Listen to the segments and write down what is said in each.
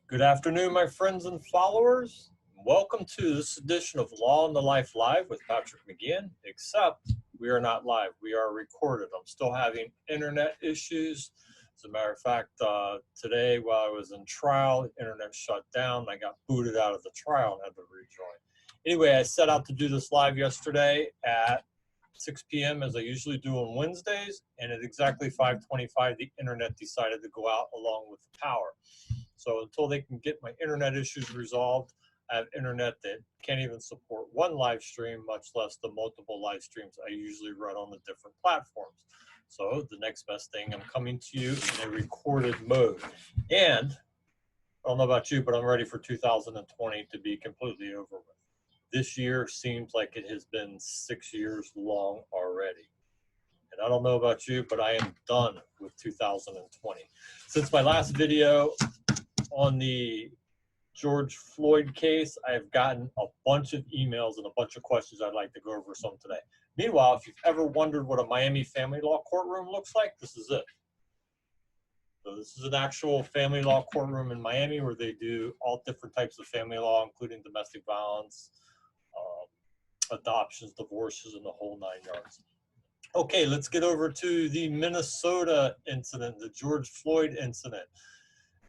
Good afternoon, my friends and followers. Welcome to this edition of Law and the Life Live with Patrick McGeehan, except we are not live. We are recorded. I'm still having internet issues. As a matter of fact, today while I was in trial, the internet shut down. I got booted out of the trial and had to rejoin. Anyway, I set out to do this live yesterday at 6 p.m. as I usually do on Wednesdays, and at exactly 5:25, the internet decided to go out along with the power. So until they can get my internet issues resolved, I have internet that can't even support one live stream, much less the multiple live streams I usually run on the different platforms. So the next best thing, I'm coming to you in a recorded mode. And I don't know about you, but I'm ready for 2020 to be completely over with. This year seems like it has been 6 years long already. And I don't know about you, but I am done with 2020. Since my last video on the Geroge Floyd case, I've gotten a bunch of emails and a bunch of questions. I'd like to go over some today. Meanwhile, if you've ever wondered what a Miami family law courtroom looks like, this is it. So this is an actual family law courtroom in Miami where they do all different types of family law, including domestic violence, adoptions, divorces, and the whole 9 yards. Okay, let's get over to the Minnesota incident, the Geroge Floyd incident.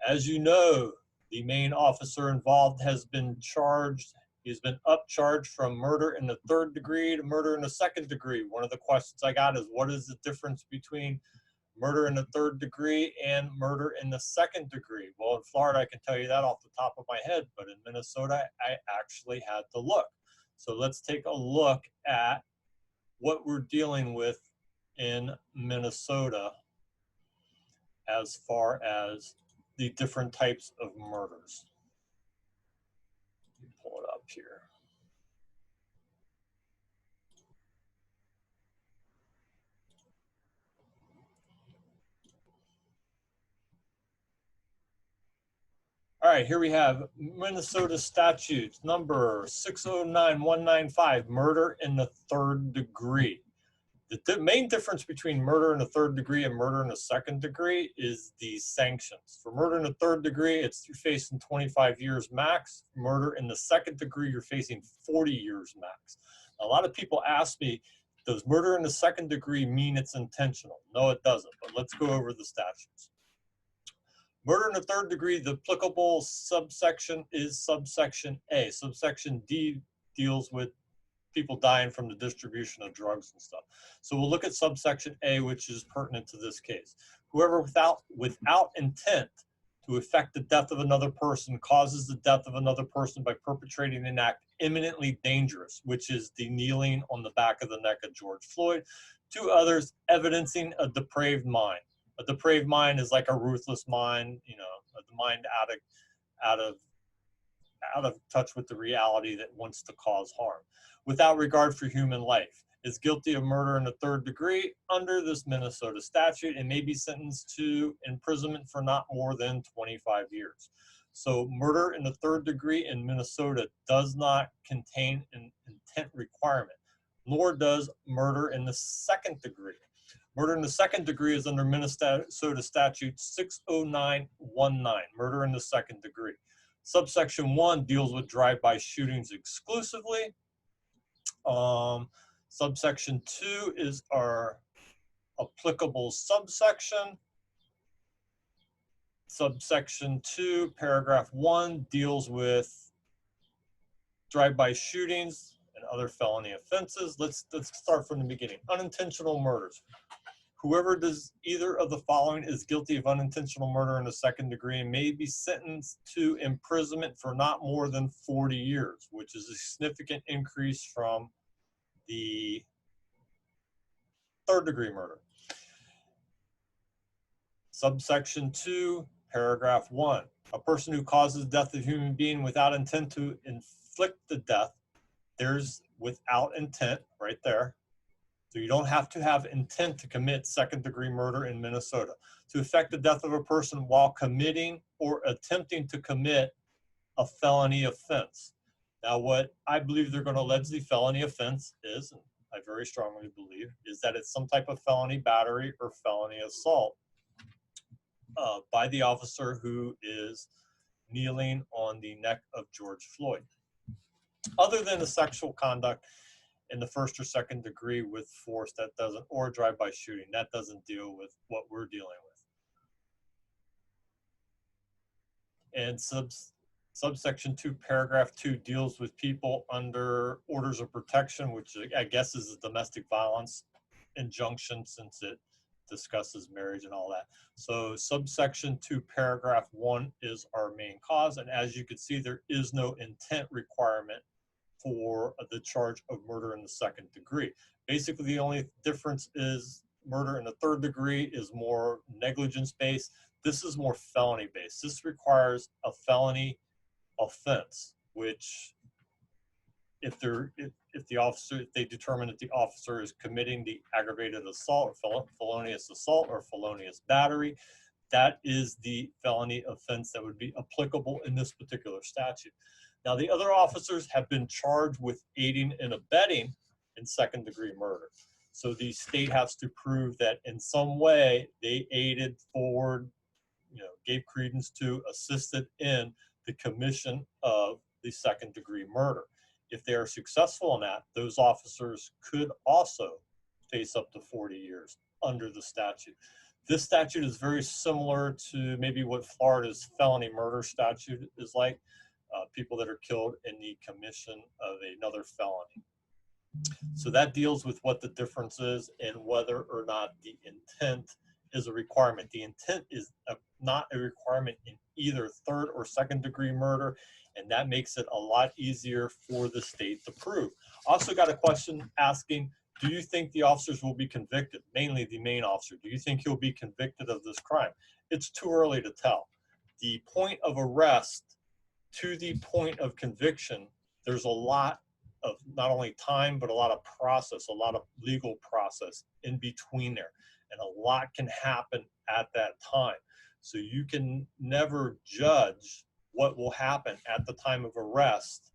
As you know, the main officer involved has been charged. He's been upcharged from murder in the 3rd degree to murder in the 2nd degree. One of the questions I got is, what is the difference between murder in the 3rd degree and murder in the 2nd degree? Well, in Florida, I can tell you that off the top of my head, but in Minnesota, I actually had to look. So let's take a look at what we're dealing with in Minnesota as far as the different types of murders. Let me pull it up here. All right, here we have Minnesota statutes number 609195, murder in the 3rd degree. The main difference between murder in the 3rd degree and murder in the 2nd degree is the sanctions. For murder in the 3rd degree, you're facing 25 years max. Murder in the 2nd degree, you're facing 40 years max. A lot of people ask me, does murder in the 2nd degree mean it's intentional? No, it doesn't, but let's go over the statutes. Murder in the 3rd degree, the applicable subsection is subsection A. Subsection D deals with people dying from the distribution of drugs and stuff. So we'll look at subsection A, which is pertinent to this case. Whoever without intent to effect the death of another person causes the death of another person by perpetrating an act imminently dangerous, which is the kneeling on the back of the neck of Geroge Floyd, to others evidencing a depraved mind. A depraved mind is like a ruthless mind, you know, the mind out of touch with the reality that wants to cause harm, without regard for human life, is guilty of murder in the 3rd degree under this Minnesota statute and may be sentenced to imprisonment for not more than 25 years. So murder in the 3rd degree in Minnesota does not contain an intent requirement, nor does murder in the 2nd degree. Murder in the 2nd degree is under Minnesota statute 60919, murder in the 2nd degree. Subsection 1 deals with drive-by shootings exclusively. Subsection 2 is our applicable subsection. Subsection 2, paragraph 1 deals with drive-by shootings and other felony offenses. Let's start from the beginning. Unintentional murders. Whoever does either of the following is guilty of unintentional murder in the 2nd degree and may be sentenced to imprisonment for not more than 40 years, which is a significant increase from the 3rd degree murder. Subsection 2, paragraph 1. A person who causes the death of a human being without intent to inflict the death, there's without intent right there. So you don't have to have intent to commit 2nd degree murder in Minnesota. To effect the death of a person while committing or attempting to commit a felony offense. Now, what I believe they're going to allege the felony offense is, and I very strongly believe, is that it's some type of felony battery or felony assault by the officer who is kneeling on the neck of George Floyd. Other than the sexual conduct in the first or second degree with force, that doesn't, or drive-by shooting, that doesn't deal with what we're dealing with. And subsection 2, paragraph 2 deals with people under orders of protection, which I guess is a domestic violence injunction since it discusses marriage and all that. So subsection 2, paragraph 1 is our main cause. And as you can see, there is no intent requirement for the charge of murder in the second degree. Basically, the only difference is murder in the third degree is more negligence based. This is more felony based. This requires a felony offense, which if they determine that the officer is committing the aggravated assault or felonious assault or felonious battery, that is the felony offense that would be applicable in this particular statute. Now, the other officers have been charged with aiding and abetting in second degree murder. So the state has to prove that in some way they aided, forward, gave credence to, assisted in the commission of the second degree murder. If they are successful in that, those officers could also face up to 40 years under the statute. This statute is very similar to maybe what Florida's felony murder statute is like, people that are killed in the commission of another felony. So that deals with what the difference is and whether or not the intent is a requirement. The intent is not a requirement in either third or second degree murder, and that makes it a lot easier for the state to prove. Also got a question asking, do you think the officers will be convicted, mainly the main officer? Do you think he'll be convicted of this crime? It's too early to tell. The point of arrest to the point of conviction, there's a lot of not only time, but a lot of process, a lot of legal process in between there. And a lot can happen at that time. So you can never judge what will happen at the time of arrest,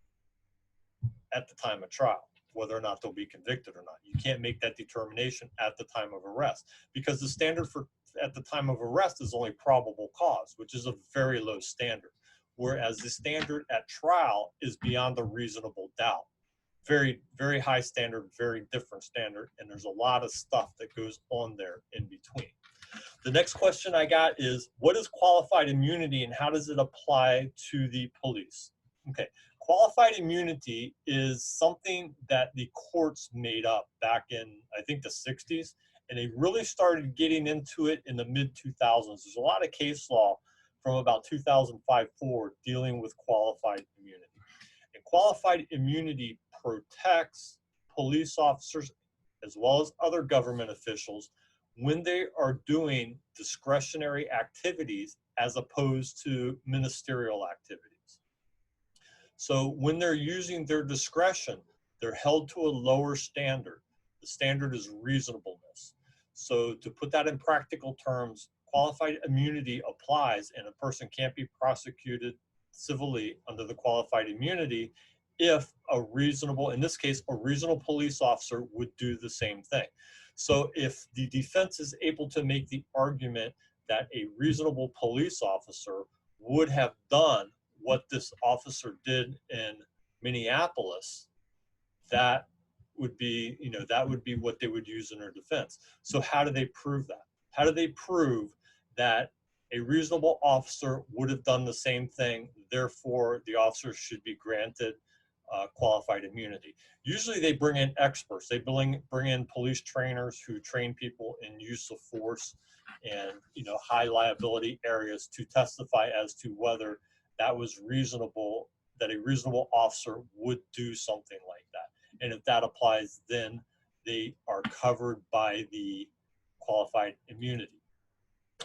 at the time of trial, whether or not they'll be convicted or not. You can't make that determination at the time of arrest, because the standard for at the time of arrest is only probable cause, which is a very low standard. Whereas the standard at trial is beyond a reasonable doubt. Very, very high standard, very different standard, and there's a lot of stuff that goes on there in between. The next question I got is, what is qualified immunity and how does it apply to the police? Okay, qualified immunity is something that the courts made up back in, I think, the 60s, and they really started getting into it in the mid-2000s. There's a lot of case law from about 2005 forward dealing with qualified immunity. And qualified immunity protects police officers as well as other government officials when they are doing discretionary activities as opposed to ministerial activities. So when they're using their discretion, they're held to a lower standard. The standard is reasonableness. So to put that in practical terms, qualified immunity applies and a person can't be prosecuted civilly under the qualified immunity if a reasonable, in this case, a reasonable police officer would do the same thing. So if the defense is able to make the argument that a reasonable police officer would have done what this officer did in Minneapolis, that would be, that would be what they would use in their defense. So how do they prove that? How do they prove that a reasonable officer would have done the same thing, therefore the officer should be granted qualified immunity? Usually they bring in experts. They bring in police trainers who train people in use of force and high liability areas to testify as to whether that was reasonable, that a reasonable officer would do something like that. And if that applies, then they are covered by the qualified immunity.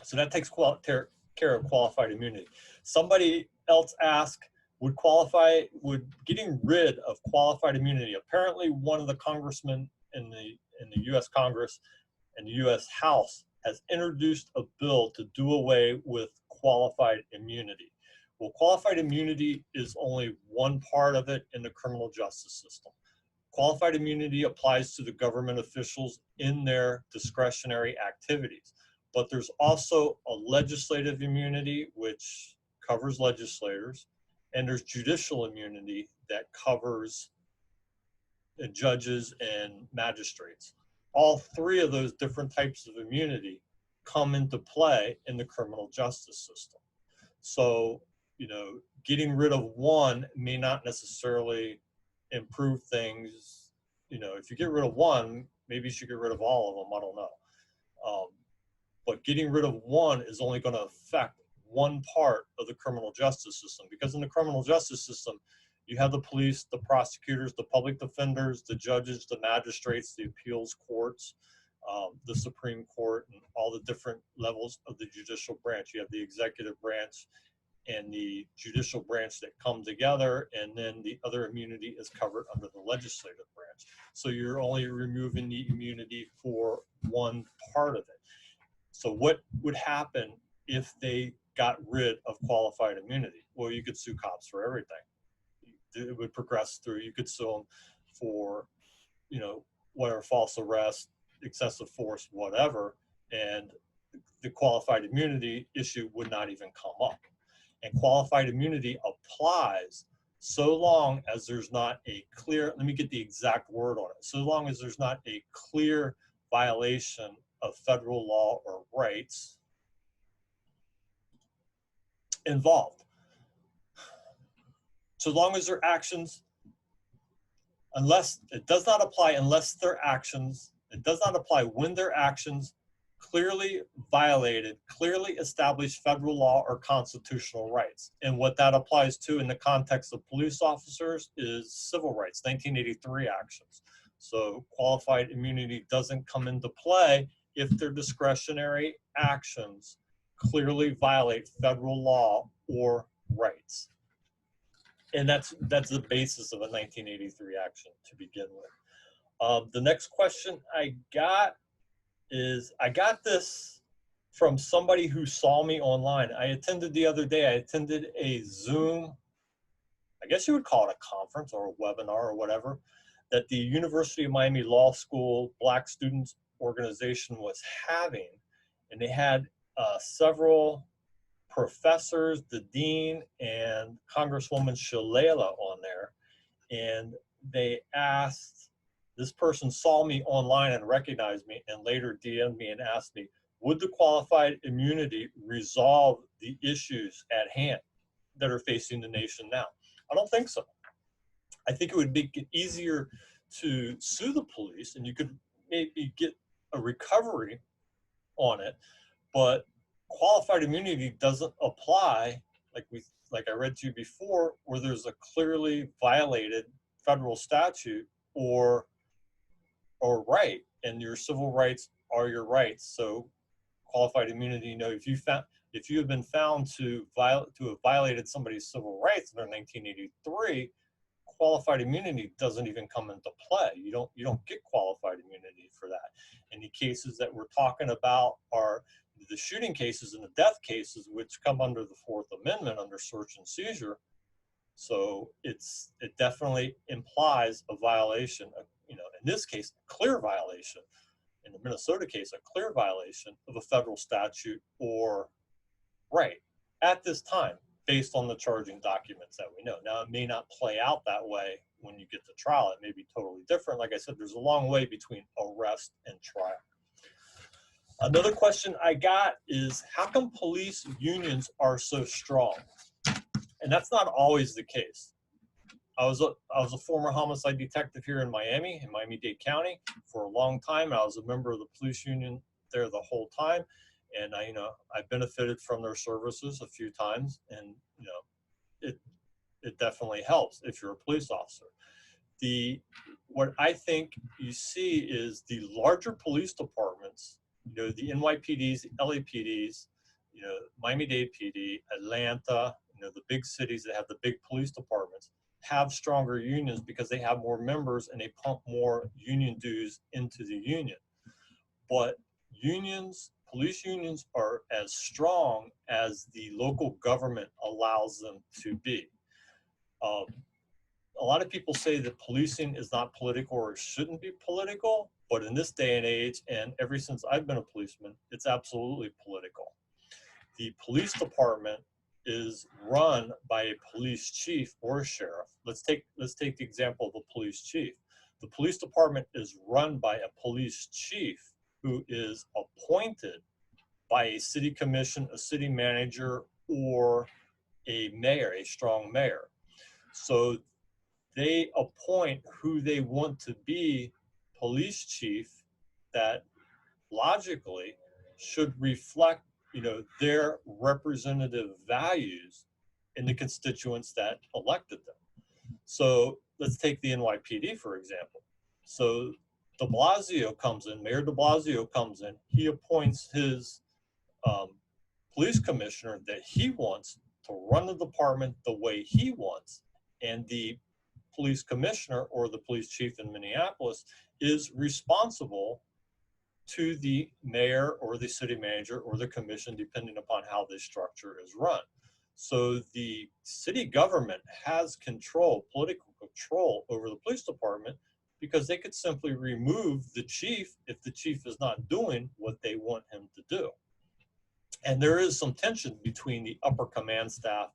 So that takes care of qualified immunity. Somebody else asked, would getting rid of qualified immunity? Apparently, one of the congressmen in the U.S. Congress and the U.S. House has introduced a bill to do away with qualified immunity. Well, qualified immunity is only one part of it in the criminal justice system. Qualified immunity applies to the government officials in their discretionary activities. But there's also a legislative immunity, which covers legislators, and there's judicial immunity that covers judges and magistrates. All three of those different types of immunity come into play in the criminal justice system. So, getting rid of one may not necessarily improve things. If you get rid of one, maybe you should get rid of all of them. I don't know. But getting rid of one is only going to affect one part of the criminal justice system, because in the criminal justice system, you have the police, the prosecutors, the public defenders, the judges, the magistrates, the appeals courts, the Supreme Court, and all the different levels of the judicial branch. You have the executive branch and the judicial branch that come together, and then the other immunity is covered under the legislative branch. So you're only removing the immunity for one part of it. So what would happen if they got rid of qualified immunity? Well, you could sue cops for everything. It would progress through. You could sue them for, whatever, false arrest, excessive force, whatever, and the qualified immunity issue would not even come up. And qualified immunity applies so long as there's not a clear, let me get the exact word on it, so long as there's not a clear violation of federal law or rights involved. So long as their actions, unless it does not apply unless their actions, it does not apply when their actions clearly violated, clearly established federal law or constitutional rights. And what that applies to in the context of police officers is civil rights, 1983 actions. So qualified immunity doesn't come into play if their discretionary actions clearly violate federal law or rights. And that's the basis of a 1983 action to begin with. The next question I got is, I got this from somebody who saw me online. I attended a Zoom, I guess you would call it a conference or a webinar or whatever, that the University of Miami Law School Black Students Organization was having. And they had several professors, the dean, and Congresswoman Shalala on there. And they asked, this person saw me online and recognized me and later DM'd me and asked me, would the qualified immunity resolve the issues at hand that are facing the nation now? I don't think so. I think it would make it easier to sue the police, and you could maybe get a recovery on it, but qualified immunity doesn't apply, like I read to you before, where there's a clearly violated federal statute or right, and your civil rights are your rights. So qualified immunity, if you have been found to have violated somebody's civil rights under 1983, qualified immunity doesn't even come into play. You don't get qualified immunity for that. And the cases that we're talking about are the shooting cases and the death cases, which come under the Fourth Amendment under search and seizure. So it definitely implies a violation, in this case, a clear violation. In the Minnesota case, a clear violation of a federal statute or right at this time, based on the charging documents that we know. Now, it may not play out that way when you get to trial. It may be totally different. Like I said, there's a long way between arrest and trial. Another question I got is, how come police unions are so strong? And that's not always the case. I was a former homicide detective here in Miami-Dade County for a long time. I was a member of the police union there the whole time. And I benefited from their services a few times, and it definitely helps if you're a police officer. What I think you see is the larger police departments, the NYPDs, the LAPDs, Miami-Dade PD, Atlanta, the big cities that have the big police departments have stronger unions because they have more members and they pump more union dues into the union. But police unions are as strong as the local government allows them to be. A lot of people say that policing is not political or shouldn't be political, but in this day and age, and ever since I've been a policeman, it's absolutely political. The police department is run by a police chief or a sheriff. Let's take the example of a police chief. The police department is run by a police chief who is appointed by a city commission, a city manager, or a mayor, a strong mayor. So they appoint who they want to be police chief that logically should reflect, their representative values in the constituents that elected them. So let's take the NYPD, for example. So de Blasio comes in, Mayor de Blasio comes in, he appoints his police commissioner that he wants to run the department the way he wants. And the police commissioner or the police chief in Minneapolis is responsible to the mayor or the city manager or the commission, depending upon how this structure is run. So the city government has control, political control over the police department, because they could simply remove the chief if the chief is not doing what they want him to do. And there is some tension between the upper command staff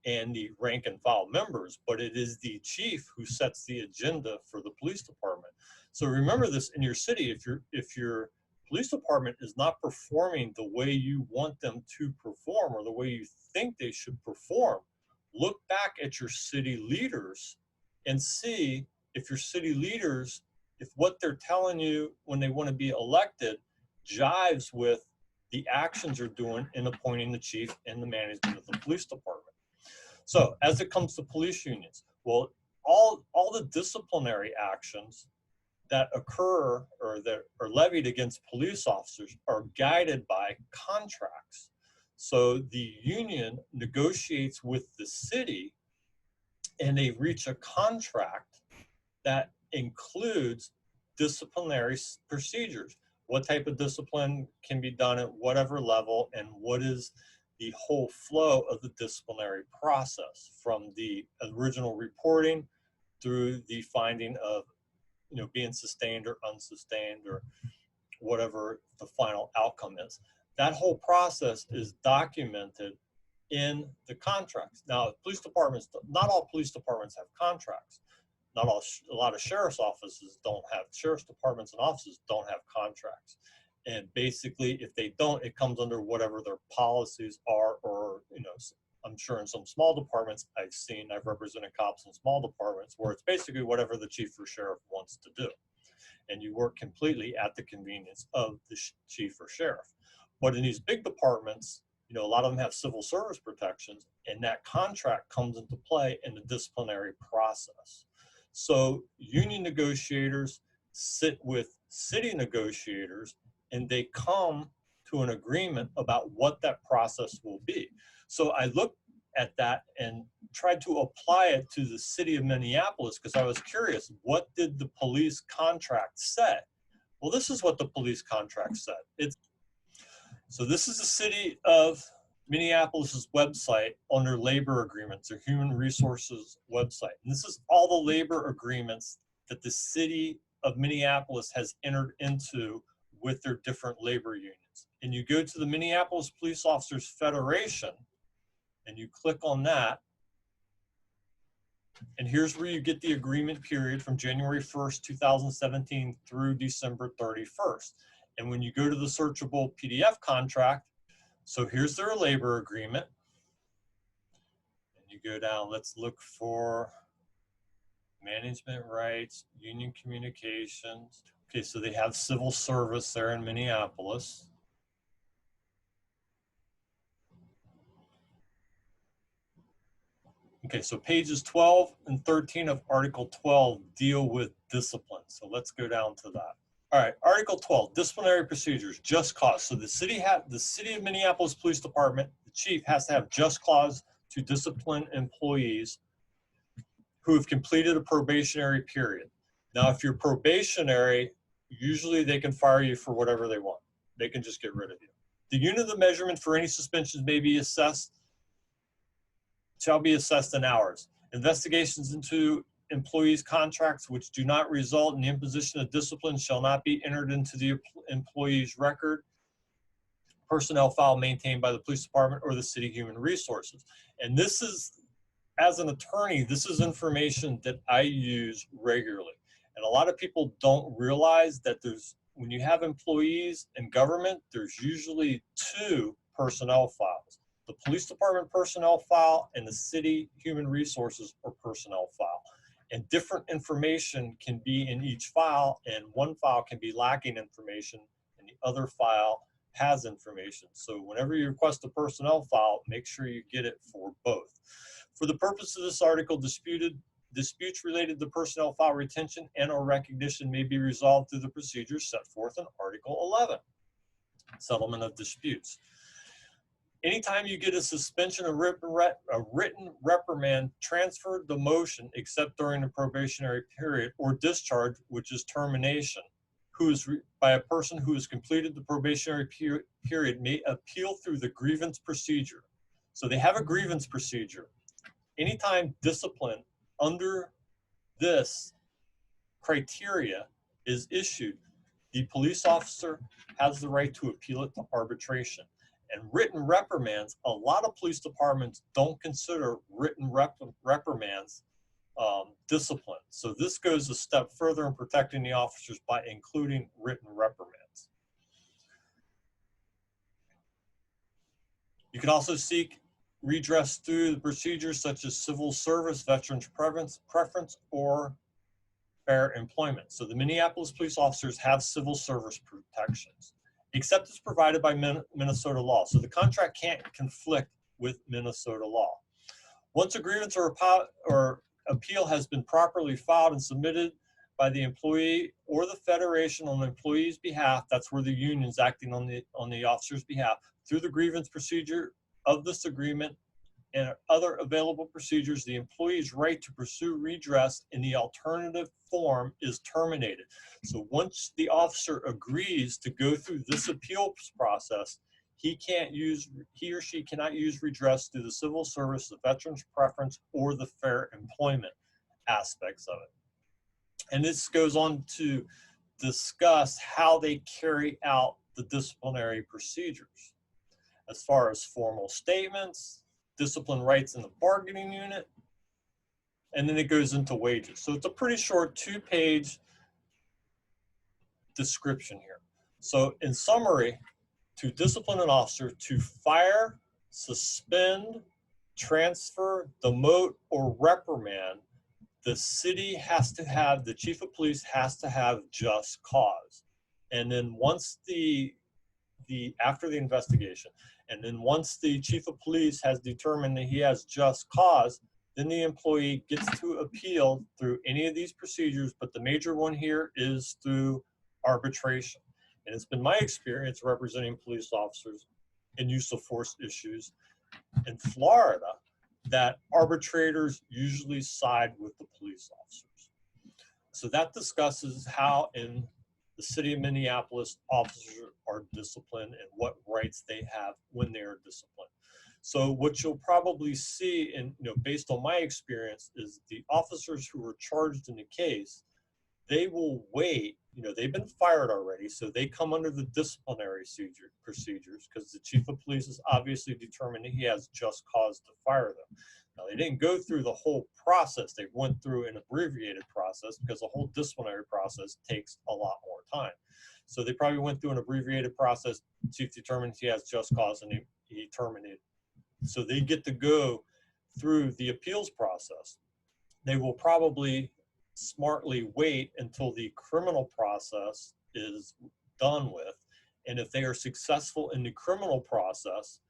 and the rank and file members, but it is the chief who sets the agenda for the police department. So remember this in your city. If your police department is not performing the way you want them to perform or the way you think they should perform, look back at your city leaders and see if your city leaders, if what they're telling you when they want to be elected jives with the actions you're doing in appointing the chief and the management of the police department. So as it comes to police unions, well, all the disciplinary actions that occur or that are levied against police officers are guided by contracts. So the union negotiates with the city and they reach a contract that includes disciplinary procedures. What type of discipline can be done at whatever level, and what is the whole flow of the disciplinary process from the original reporting through the finding of being sustained or unsustained or whatever the final outcome is. That whole process is documented in the contracts. Now, police departments, not all police departments have contracts. A lot of sheriff's offices don't have, sheriff's departments and offices don't have contracts. And basically, if they don't, it comes under whatever their policies are, or, I'm sure in some small departments I've represented cops in small departments where it's basically whatever the chief or sheriff wants to do. And you work completely at the convenience of the chief or sheriff. But in these big departments, a lot of them have civil service protections, and that contract comes into play in the disciplinary process. So union negotiators sit with city negotiators and they come to an agreement about what that process will be. So I looked at that and tried to apply it to the city of Minneapolis because I was curious, what did the police contract say? Well, this is what the police contract said. So this is the city of Minneapolis's website on their labor agreements, their human resources website. And this is all the labor agreements that the city of Minneapolis has entered into with their different labor unions. And you go to the Minneapolis Police Officers Federation and you click on that. And here's where you get the agreement period from January 1st, 2017 through December 31st. And when you go to the searchable PDF contract, so here's their labor agreement. And you go down, let's look for management rights, union communications. Okay, so they have civil service there in Minneapolis. Okay, so pages 12 and 13 of Article 12 deal with discipline. So let's go down to that. All right, Article 12, disciplinary procedures, just cause. So the city of Minneapolis Police Department, the chief has to have just cause to discipline employees who have completed a probationary period. Now, if you're probationary, usually they can fire you for whatever they want. They can just get rid of you. The unit of measurement for any suspensions shall be assessed in hours. Investigations into employees' contracts which do not result in the imposition of discipline shall not be entered into the employee's record. personnel file maintained by the police department or the city human resources. And this is, as an attorney, this is information that I use regularly. And a lot of people don't realize that when you have employees in government, there's usually two personnel files: the police department personnel file and the city human resources or personnel file. And different information can be in each file, and one file can be lacking information and the other file has information. So whenever you request a personnel file, make sure you get it for both. For the purpose of this article, disputes related to personnel file retention and or recognition may be resolved through the procedures set forth in Article 11, Settlement of Disputes. Anytime you get a suspension, a written reprimand, transfer, demotion, except during the probationary period, or discharge, which is termination, by a person who has completed the probationary period, may appeal through the grievance procedure. So they have a grievance procedure. Anytime discipline under this criteria is issued, the police officer has the right to appeal it to arbitration. And written reprimands, a lot of police departments don't consider written reprimands discipline. So this goes a step further in protecting the officers by including written reprimands. You can also seek redress through the procedures such as civil service, veterans preference, or fair employment. So the Minneapolis police officers have civil service protections, except it's provided by Minnesota law. So the contract can't conflict with Minnesota law. Once a grievance or appeal has been properly filed and submitted by the employee or the federation on the employee's behalf, that's where the union's acting on the officer's behalf, through the grievance procedure of this agreement and other available procedures, the employee's right to pursue redress in the alternative form is terminated. So once the officer agrees to go through this appeals process, he or she cannot use redress through the civil service, the veterans preference, or the fair employment aspects of it. And this goes on to discuss how they carry out the disciplinary procedures, as far as formal statements, discipline rights in the bargaining unit, and then it goes into wages. So it's a pretty short 2-page description here. So in summary, to discipline an officer, to fire, suspend, transfer, demote, or reprimand, the city has to have, the chief of police has to have just cause. And then once after the investigation, and then once the chief of police has determined that he has just cause, then the employee gets to appeal through any of these procedures, but the major one here is through arbitration. And it's been my experience representing police officers in use of force issues in Florida that arbitrators usually side with the police officers. So that discusses how in the city of Minneapolis officers are disciplined and what rights they have when they are disciplined. So what you'll probably see, and based on my experience, is the officers who were charged in the case, they will wait. They've been fired already, so they come under the disciplinary procedures because the chief of police is obviously determined that he has just cause to fire them. Now, they didn't go through the whole process. They went through an abbreviated process because the whole disciplinary process takes a lot more time. So they probably went through an abbreviated process. The chief determined he has just cause and he terminated. So they get to go through the appeals process. They will probably smartly wait until the criminal process is done with. And if they are successful in the criminal process,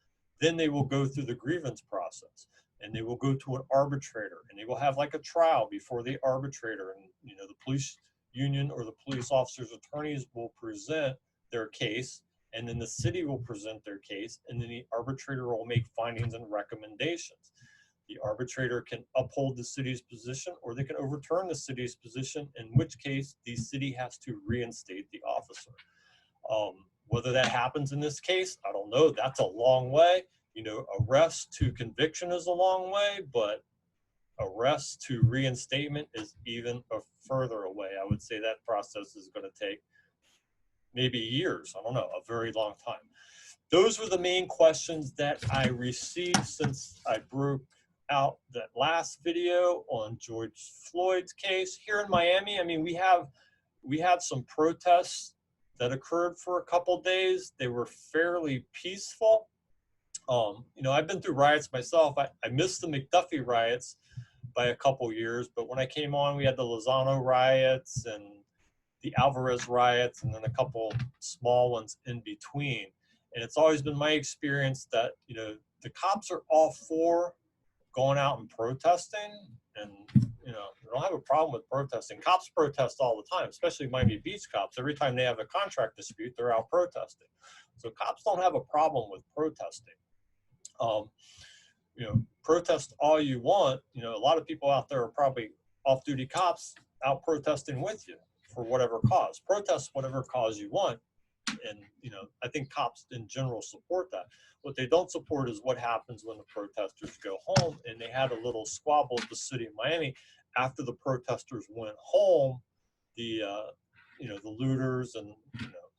then they will go through the grievance process and they will go to an arbitrator and they will have like a trial before the arbitrator. And, the police union or the police officer's attorneys will present their case, and then the city will present their case, and then the arbitrator will make findings and recommendations. The arbitrator can uphold the city's position or they can overturn the city's position, in which case the city has to reinstate the officer. Whether that happens in this case, I don't know. That's a long way. Arrest to conviction is a long way, but arrest to reinstatement is even a further away. I would say that process is going to take maybe years. I don't know, a very long time. those were the main questions that I received since I broke out that last video on George Floyd's case. Here in Miami, I mean, we had some protests that occurred for a couple days. They were fairly peaceful. You know, I've been through riots myself. I missed the McDuffie riots by a couple years, but when I came on, we had the Lozano riots and the Alvarez riots, and then a couple small ones in between. And it's always been my experience that, you know, the cops are all for going out and protesting, and, you know, they don't have a problem with protesting. Cops protest all the time, especially Miami Beach cops. Every time they have a contract dispute, they're out protesting. So cops don't have a problem with protesting. You know, protest all you want. You know, a lot of people out there are probably off-duty cops out protesting with you for whatever cause. Protest whatever cause you want. And, you know, I think cops in general support that. What they don't support is what happens when the protesters go home. And they had a little squabble at the city of Miami after the protesters went home. The, you know, the looters and, you know,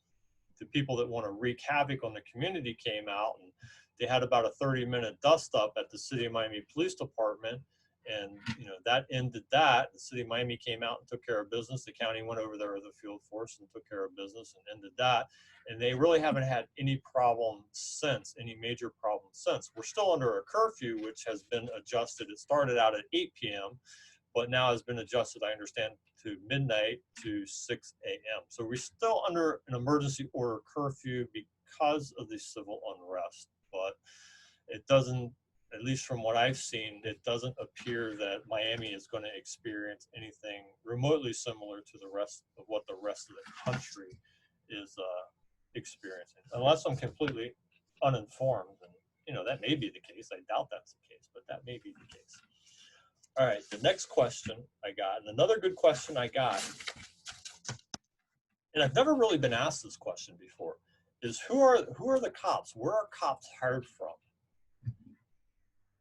the people that want to wreak havoc on the community came out, and they had about a 30-minute dust up at the City of Miami Police Department. And, you know, that ended that. The City of Miami came out and took care of business. The county went over there with a field force and took care of business and ended that. And they really haven't had any problem since, any major problem since. We're still under a curfew, which has been adjusted. It started out at 8 p.m., but now has been adjusted, I understand, to midnight to 6 a.m. So we're still under an emergency order curfew because of the civil unrest. But it doesn't, at least from what I've seen, it doesn't appear that Miami is going to experience anything remotely similar to the rest of what the rest of the country is experiencing, unless I'm completely uninformed. And, you know, that may be the case. I doubt that's the case, but that may be the case. All right, the next question I got, and another good question I got, and I've never really been asked this question before, is who are the cops? Where are cops hired from?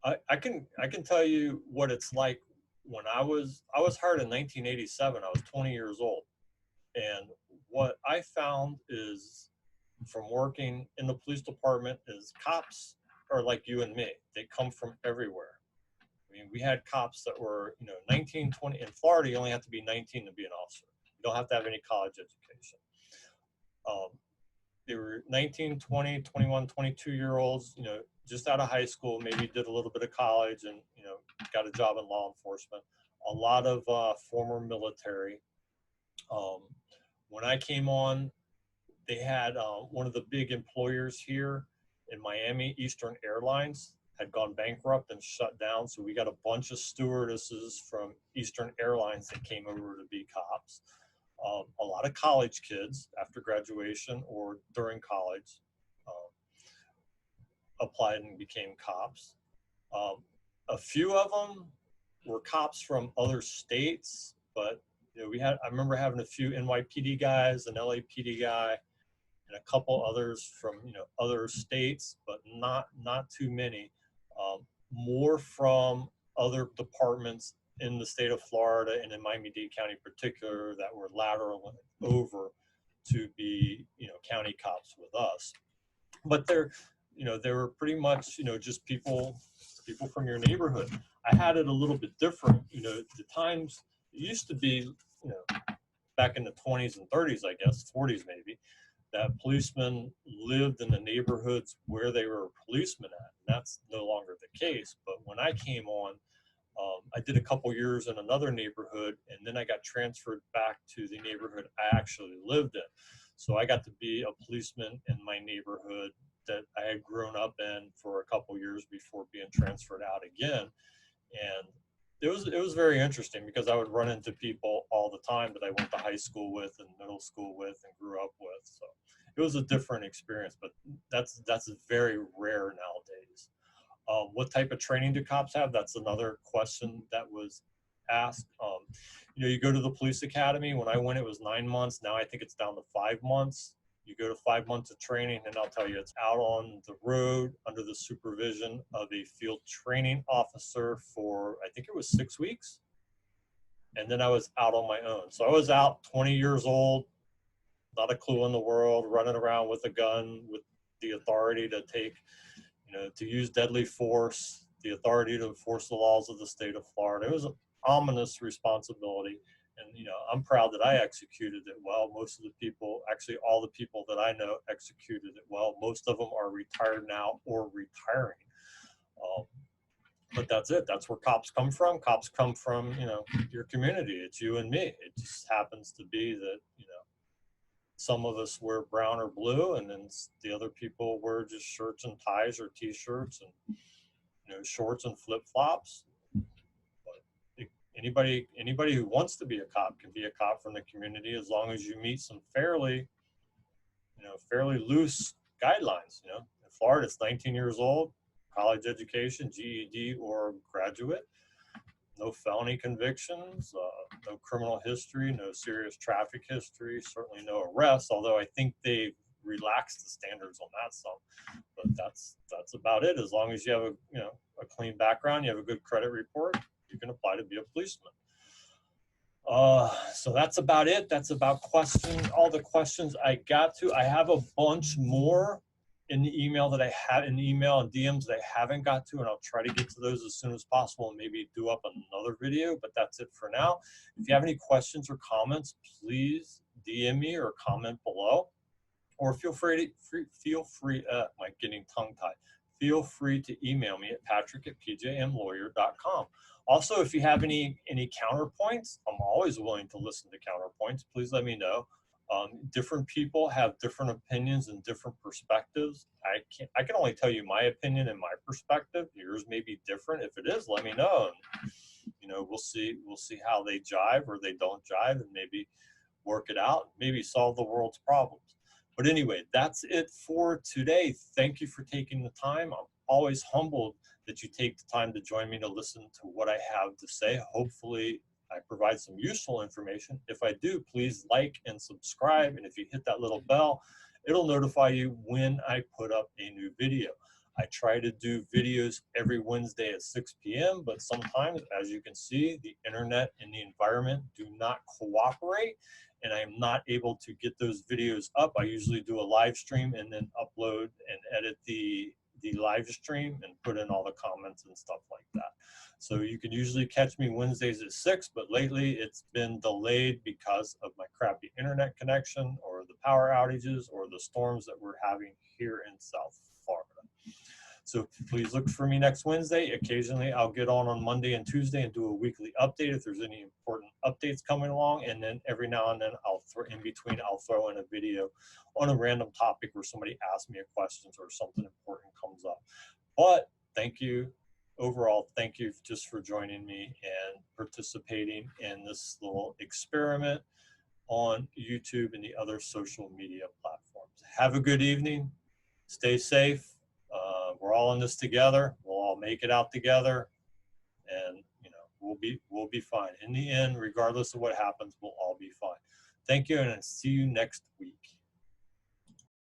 I can tell you what it's like. When I was hired in 1987. I was 20 years old, and what I found is, from working in the police department, is cops are like you and me. They come from everywhere. I mean, we had cops that were, you know, 19, 20. In Florida, you only have to be 19 to be an officer. You don't have to have any college education. They were 19, 20, 21, 22-year-olds, you know, just out of high school, maybe did a little bit of college and, you know, got a job in law enforcement. A lot of former military. When I came on, they had one of the big employers here in Miami, Eastern Airlines, had gone bankrupt and shut down. So we got a bunch of stewardesses from Eastern Airlines that came over to be cops. A lot of college kids after graduation or during college applied and became cops. A few of them were cops from other states, but, you know, I remember having a few NYPD guys, an LAPD guy, and a couple others from, you know, other states, but not too many. More from other departments in the state of Florida and in Miami-Dade County in particular that were lateral over to be, you know, county cops with us. But they're, you know, they were pretty much, you know, just people from your neighborhood. I had it a little bit different. You know, the times it used to be, you know, back in the 20s and 30s, I guess, 40s maybe, that policemen lived in the neighborhoods where they were policemen at. And that's no longer the case. But when I came on, I did a couple years in another neighborhood, and then I got transferred back to the neighborhood I actually lived in. So I got to be a policeman in my neighborhood that I had grown up in for a couple years before being transferred out again. And it was very interesting because I would run into people all the time that I went to high school with and middle school with and grew up with. So it was a different experience, but that's very rare nowadays. What type of training do cops have? That's another question that was asked. You know, you go to the police academy. When I went, it was 9 months. Now I think it's down to 5 months. You go to 5 months of training, and I'll tell you, it's out on the road under the supervision of a field training officer for, I think it was 6 weeks. And then I was out on my own. So I was out 20 years old, not a clue in the world, running around with a gun with the authority to take, to use deadly force, the authority to enforce the laws of the state of Florida. It was an ominous responsibility. And, I'm proud that I executed it well. Most of the people, actually all the people that I know executed it well. Most of them are retired now or retiring. But that's it. That's where cops come from. Cops come from, your community. It's you and me. It just happens to be that, some of us wear brown or blue, and then the other people wear just shirts and ties or t-shirts and, shorts and flip-flops. But anybody who wants to be a cop can be a cop from the community, as long as you meet some fairly loose guidelines. In Florida, it's 19 years old, college education, GED or graduate, no felony convictions, no criminal history, no serious traffic history, certainly no arrests, although I think they've relaxed the standards on that some. But that's about it. As long as you have a clean background, you have a good credit report, you can apply to be a policeman. So that's about it. That's about all the questions I got to. I have a bunch more in the email and DMs that I haven't got to, and I'll try to get to those as soon as possible and maybe do up another video, but that's it for now. If you have any questions or comments, please DM me or comment below, or feel free, getting tongue-tied. Feel free to email me at patrick@pjmlawyer.com. Also, if you have any counterpoints, I'm always willing to listen to counterpoints. Please let me know. Different people have different opinions and different perspectives. I can only tell you my opinion and my perspective. Yours may be different. If it is, let me know. And, we'll see how they jive or they don't jive, and maybe work it out, maybe solve the world's problems. But anyway, that's it for today. Thank you for taking the time. I'm always humbled that you take the time to join me to listen to what I have to say. Hopefully I provide some useful information. If I do, please like and subscribe. And if you hit that little bell, it'll notify you when I put up a new video. I try to do videos every Wednesday at 6 p.m., but sometimes, as you can see, the internet and the environment do not cooperate, and I am not able to get those videos up. I usually do a live stream and then upload and edit the live stream and put in all the comments and stuff like that. So you can usually catch me Wednesdays at 6, but lately it's been delayed because of my crappy internet connection or the power outages or the storms that we're having here in South Florida. So please look for me next Wednesday. Occasionally I'll get on Monday and Tuesday and do a weekly update if there's any important updates coming along. And then every now and then I'll throw in a video on a random topic where somebody asks me a question or something important comes up. But thank you. Overall, thank you just for joining me and participating in this little experiment on YouTube and the other social media platforms. Have a good evening. Stay safe. We're all in this together. We'll all make it out together, and we'll be fine. In the end, regardless of what happens, we'll all be fine. Thank you, and I'll see you next week.